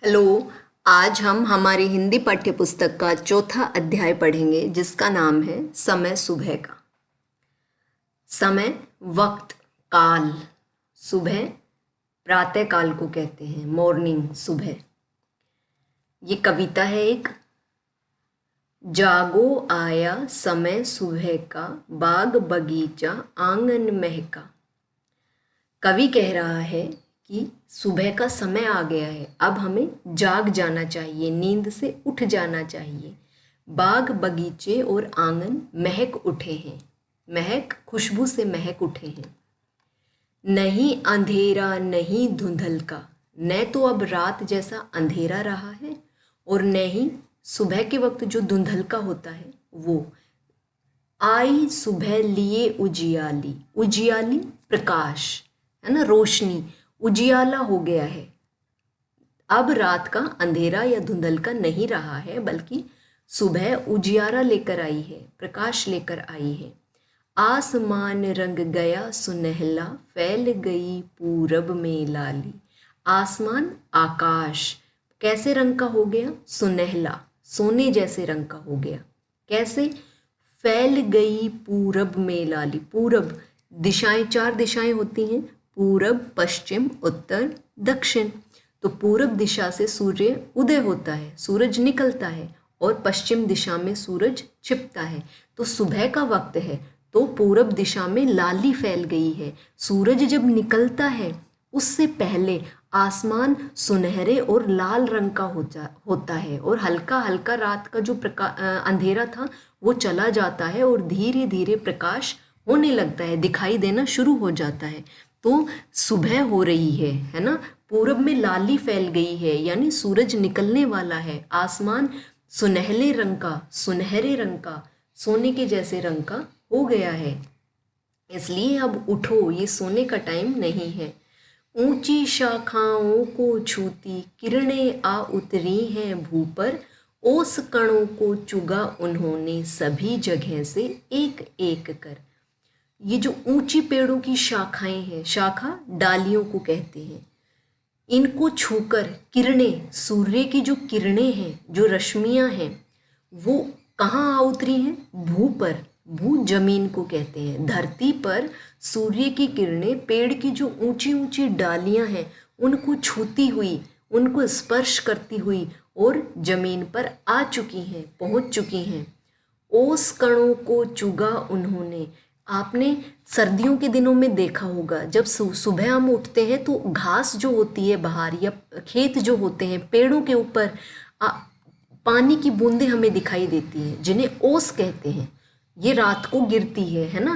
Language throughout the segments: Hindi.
हेलो। आज हम हमारी हिंदी पाठ्य पुस्तक का चौथा अध्याय पढ़ेंगे जिसका नाम है समय सुबह का। समय वक्त काल, सुबह प्रातः काल को कहते हैं, मॉर्निंग सुबह। ये कविता है एक। जागो आया समय सुबह का, बाग बगीचा आंगन महका। कवि कह रहा है कि सुबह का समय आ गया है, अब हमें जाग जाना चाहिए, नींद से उठ जाना चाहिए। बाग बगीचे और आंगन महक उठे हैं, महक खुशबू से महक उठे हैं। नहीं अंधेरा नहीं धुंधल का, न तो अब रात जैसा अंधेरा रहा है और न ही सुबह के वक्त जो धुंधल का होता है वो। आई सुबह लिए उजियाली, उजियाली प्रकाश है ना, रोशनी। उजियाला हो गया है, अब रात का अंधेरा या धुंधल का नहीं रहा है, बल्कि सुबह उजियारा लेकर आई है, प्रकाश लेकर आई है। आसमान रंग गया सुनहला, फैल गई पूरब में लाली। आसमान आकाश कैसे रंग का हो गया? सुनहला, सोने जैसे रंग का हो गया। कैसे? फैल गई पूरब में लाली। पूरब दिशाएं, चार दिशाएं होती हैं, पूरब पश्चिम उत्तर दक्षिण। तो पूरब दिशा से सूर्य उदय होता है, सूरज निकलता है, और पश्चिम दिशा में सूरज छिपता है। तो सुबह का वक्त है, तो पूरब दिशा में लाली फैल गई है। सूरज जब निकलता है उससे पहले आसमान सुनहरे और लाल रंग का होता है, और हल्का हल्का रात का जो अंधेरा था वो चला जाता है और धीरे धीरे प्रकाश होने लगता है, दिखाई देना शुरू हो जाता है। तो सुबह हो रही है ना। पूरब में लाली फैल गई है, यानी सूरज निकलने वाला है। आसमान सुनहले रंग का, सुनहरे रंग का, सोने के जैसे रंग का हो गया है। इसलिए अब उठो, ये सोने का टाइम नहीं है। ऊंची शाखाओं को छूती किरणें आ उतरी हैं भू पर, ओस कणों को चुगा उन्होंने सभी जगह से एक एक कर। ये जो ऊंची पेड़ों की शाखाएं हैं, शाखा डालियों को कहते हैं, इनको छूकर किरणें, सूर्य की जो किरणें हैं, जो रश्मियां हैं, वो कहाँ आ उतरी हैं? भू पर। भू जमीन को कहते हैं। धरती पर सूर्य की किरणें पेड़ की जो ऊंची ऊंची डालियां हैं उनको छूती हुई, उनको स्पर्श करती हुई और जमीन पर आ चुकी हैं, पहुंच चुकी हैं। ओस कणों को चुगा उन्होंने। आपने सर्दियों के दिनों में देखा होगा, जब सुबह हम उठते हैं तो घास जो होती है बाहर, या खेत जो होते हैं, पेड़ों के ऊपर पानी की बूंदें हमें दिखाई देती हैं, जिन्हें ओस कहते हैं। ये रात को गिरती है ना।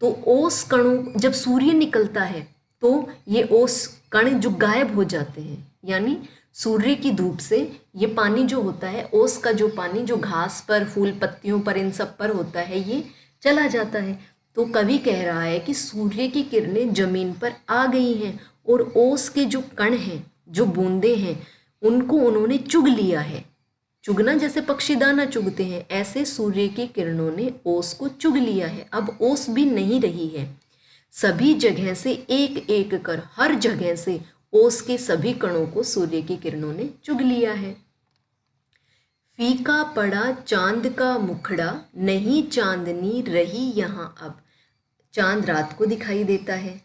तो ओस कणों, जब सूर्य निकलता है तो ये ओस कण जो गायब हो जाते हैं, यानी सूर्य की धूप से ये पानी जो होता है, ओस का जो पानी जो घास पर, फूल पत्तियों पर, इन सब पर होता है, ये चला जाता है। तो कवि कह रहा है कि सूर्य की किरणें जमीन पर आ गई हैं और ओस के जो कण हैं, जो बूंदे हैं, उनको उन्होंने चुग लिया है। चुगना जैसे पक्षी दाना चुगते हैं, ऐसे सूर्य की किरणों ने ओस को चुग लिया है। अब ओस भी नहीं रही है। सभी जगह से एक एक कर, हर जगह से ओस के सभी कणों को सूर्य की किरणों ने चुग लिया है। फीका पड़ा चांद का मुखड़ा, नहीं चांदनी रही यहाँ अब। चांद रात को दिखाई देता है।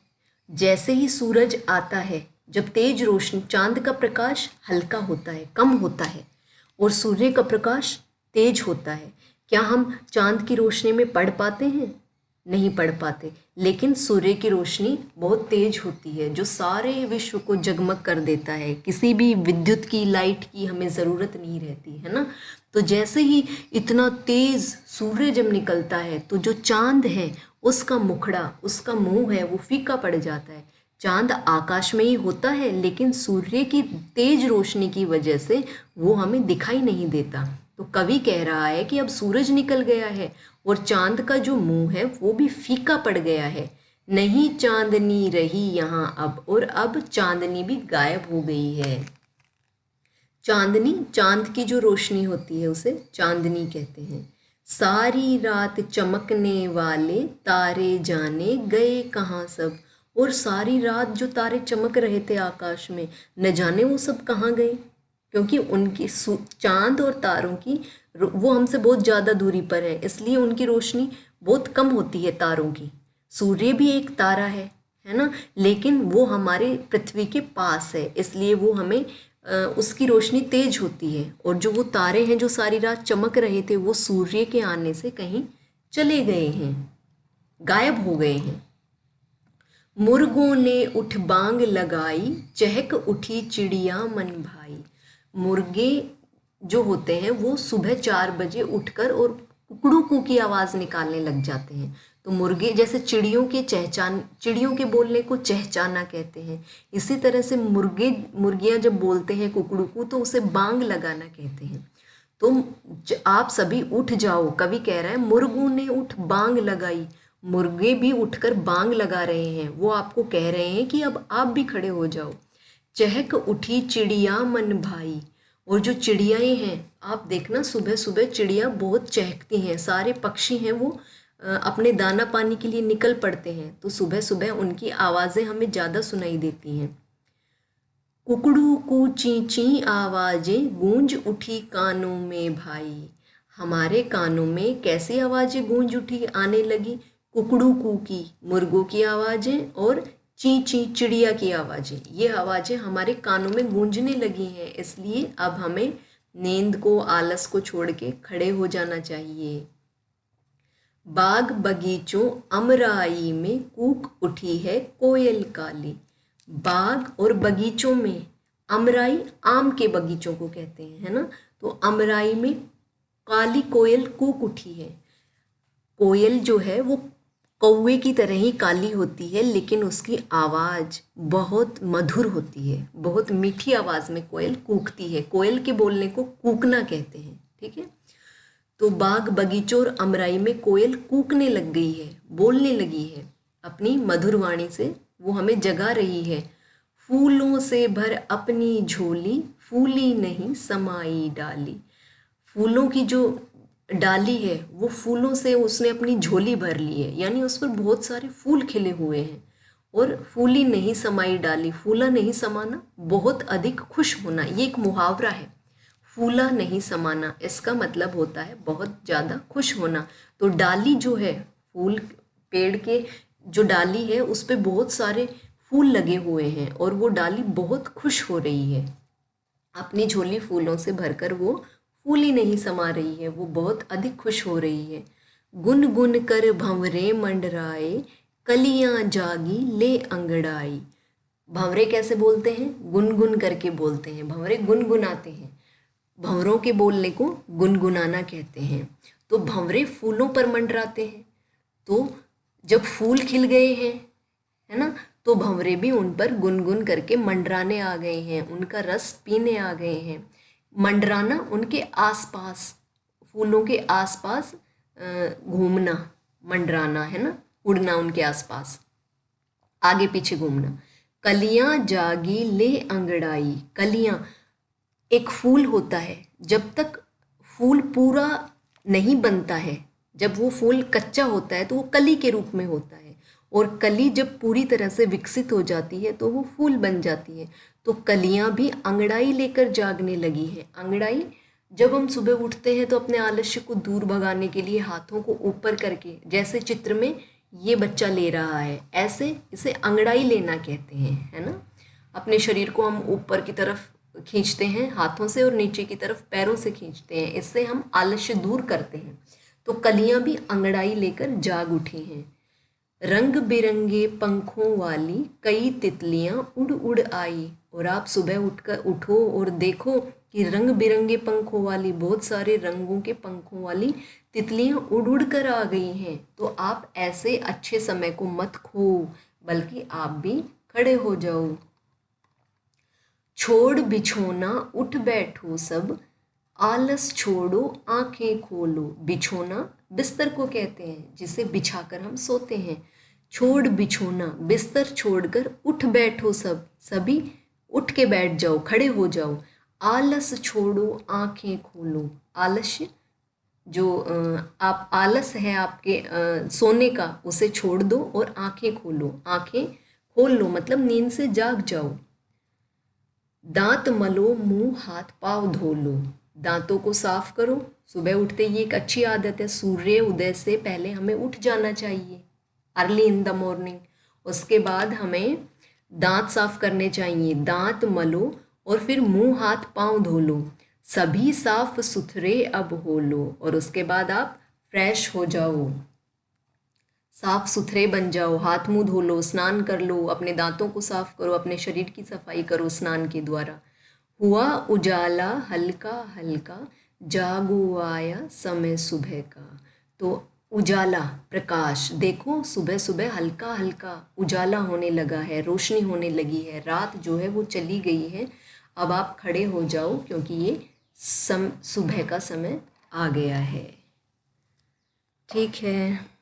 जैसे ही सूरज आता है, जब तेज रोशनी, चांद का प्रकाश हल्का होता है, कम होता है, और सूर्य का प्रकाश तेज होता है। क्या हम चांद की रोशनी में पढ़ पाते हैं? नहीं पढ़ पाते। लेकिन सूर्य की रोशनी बहुत तेज होती है, जो सारे विश्व को जगमग कर देता है। किसी भी विद्युत की, लाइट की हमें ज़रूरत नहीं रहती है ना। तो जैसे ही इतना तेज सूर्य जब निकलता है तो जो चांद है उसका मुखड़ा, उसका मुंह है, वो फीका पड़ जाता है। चांद आकाश में ही होता है, लेकिन सूर्य की तेज रोशनी की वजह से वो हमें दिखाई नहीं देता। तो कवि कह रहा है कि अब सूरज निकल गया है और चांद का जो मुंह है वो भी फीका पड़ गया है। नहीं चांदनी रही यहाँ अब, और अब चांदनी भी गायब हो गई है। चांदनी, चांद की जो रोशनी होती है उसे चांदनी कहते हैं। सारी रात चमकने वाले तारे जाने गए कहाँ सब। और सारी रात जो तारे चमक रहे थे आकाश में, न जाने वो सब कहाँ गए। क्योंकि उनकी चांद और तारों की वो हमसे बहुत ज़्यादा दूरी पर है, इसलिए उनकी रोशनी बहुत कम होती है तारों की। सूर्य भी एक तारा है ना, लेकिन वो हमारे पृथ्वी के पास है, इसलिए वो हमें उसकी रोशनी तेज होती है। और जो वो तारे हैं जो सारी रात चमक रहे थे, वो सूर्य के आने से कहीं चले गए हैं, गायब हो गए हैं। मुर्गों ने उठ बांग लगाई, चहक उठी चिड़िया मन भाई। मुर्गे जो होते हैं वो सुबह 4 बजे उठकर और कुकड़ू कू की आवाज़ निकालने लग जाते हैं। तो मुर्गे जैसे चिड़ियों के बोलने को चहचाना कहते हैं, इसी तरह से मुर्गियाँ जब बोलते हैं कुकड़ू कू तो उसे बांग लगाना कहते हैं। तो आप सभी उठ जाओ, कवि कह रहा है मुर्गों ने उठ बांग लगाई। मुर्गे भी उठकर बांग लगा रहे हैं, वो आपको कह रहे हैं कि अब आप भी खड़े हो जाओ। चहक उठी चिड़िया मन भाई। और जो चिड़ियाएँ हैं, आप देखना सुबह सुबह चिड़िया बहुत चहकती हैं, सारे पक्षी हैं वो अपने दाना पानी के लिए निकल पड़ते हैं, तो सुबह सुबह उनकी आवाज़ें हमें ज़्यादा सुनाई देती हैं। कुकड़ू को ची ची आवाज़ें गूंज उठी कानों में भाई। हमारे कानों में कैसी आवाज़ें गूंज उठी, आने लगी कुकड़ू कू की, मुर्गों की आवाज़ें, और ची ची चिड़िया की आवाज़ें। ये आवाज़ें हमारे कानों में गूंजने लगी हैं, इसलिए अब हमें नींद को, आलस को छोड़ के खड़े हो जाना चाहिए। बाग बगीचों अमराई में कूक उठी है कोयल काली। बाग और बगीचों में, अमराई आम के बगीचों को कहते हैं, है ना, तो अमराई में काली कोयल कूक उठी है। कोयल जो है वो कौवे की तरह ही काली होती है, लेकिन उसकी आवाज़ बहुत मधुर होती है, बहुत मीठी आवाज़ में कोयल कूकती है। कोयल के बोलने को कूकना कहते हैं, ठीक है। तो बाग बगीचों और अमराई में कोयल कूकने लग गई है, बोलने लगी है, अपनी मधुर वाणी से वो हमें जगा रही है। फूलों से भर अपनी झोली, फूली नहीं समाई डाली। फूलों की जो डाली है वो फूलों से उसने अपनी झोली भर ली है, यानी उस पर बहुत सारे फूल खिले हुए हैं। और फूली नहीं समाई डाली, फूला नहीं समाना, बहुत अधिक खुश होना, ये एक मुहावरा है। फूला नहीं समाना, इसका मतलब होता है बहुत ज़्यादा खुश होना। तो डाली जो है, फूल पेड़ के जो डाली है उस पे बहुत सारे फूल लगे हुए हैं और वो डाली बहुत खुश हो रही है। अपनी झोली फूलों से भरकर वो फूल ही नहीं समा रही है, वो बहुत अधिक खुश हो रही है। गुन गुन कर भंवरे मंडराए, कलियां जागी ले अंगड़ाई। भंवरे कैसे बोलते हैं? गुनगुन करके बोलते हैं, भंवरे गुनगुनाते हैं। भंवरों के बोलने को गुनगुनाना कहते हैं। तो भंवरे फूलों पर मंडराते हैं, तो जब फूल खिल गए हैं, है ना, तो भंवरे भी उन पर गुनगुन करके मंडराने आ गए हैं, उनका रस पीने आ गए हैं। मंडराना उनके आसपास, फूलों के आसपास घूमना, मंडराना, है ना, उड़ना उनके आसपास, आगे पीछे घूमना। कलियां जागी ले अंगड़ाई। कलियां एक फूल होता है, जब तक फूल पूरा नहीं बनता है, जब वो फूल कच्चा होता है तो वो कली के रूप में होता है, और कली जब पूरी तरह से विकसित हो जाती है तो वो फूल बन जाती है। तो कलियां भी अंगड़ाई लेकर जागने लगी हैं। अंगड़ाई, जब हम सुबह उठते हैं तो अपने आलस्य को दूर भगाने के लिए हाथों को ऊपर करके, जैसे चित्र में ये बच्चा ले रहा है, ऐसे इसे अंगड़ाई लेना कहते हैं, है ना। अपने शरीर को हम ऊपर की तरफ खींचते हैं हाथों से और नीचे की तरफ पैरों से खींचते हैं, इससे हम आलस्य दूर करते हैं। तो कलियां भी अंगड़ाई लेकर जाग उठी हैं। रंग बिरंगे पंखों वाली कई तितलियां उड़ उड़ आई। और आप सुबह उठो और देखो कि रंग बिरंगे पंखों वाली, बहुत सारे रंगों के पंखों वाली तितलियां उड़ उड़ कर आ गई हैं। तो आप ऐसे अच्छे समय को मत खो, बल्कि आप भी खड़े हो जाओ। छोड़ बिछोना उठ बैठो सब, आलस छोड़ो आंखें खोलो। बिछोना बिस्तर को कहते हैं, जिसे बिछाकर हम सोते हैं। छोड़ बिछोना, बिस्तर छोड़कर उठ बैठो सब, सभी उठ के बैठ जाओ, खड़े हो जाओ। आलस छोड़ो आंखें खोलो। आलस्य जो आप आलस है आपके सोने का, उसे छोड़ दो और आंखें खोलो। आंखें खोल लो मतलब नींद से जाग जाओ। दांत मलो, मुंह हाथ पाँव धो लो। दांतों को साफ करो। सुबह उठते ही एक अच्छी आदत है, सूर्य उदय से पहले हमें उठ जाना चाहिए, अर्ली इन द मॉर्निंग। उसके बाद हमें दांत साफ करने चाहिए। दांत मलो और फिर मुंह हाथ पाँव धो लो, सभी साफ सुथरे अब हो लो। और उसके बाद आप फ्रेश हो जाओ, साफ सुथरे बन जाओ, हाथ मुंह धो लो, स्नान कर लो, अपने दांतों को साफ करो, अपने शरीर की सफाई करो स्नान के द्वारा। हुआ उजाला हल्का हल्का, जागो आया समय सुबह का। तो उजाला, प्रकाश, देखो सुबह सुबह हल्का हल्का उजाला होने लगा है, रोशनी होने लगी है, रात जो है वो चली गई है। अब आप खड़े हो जाओ क्योंकि ये सुबह का समय आ गया है। ठीक है।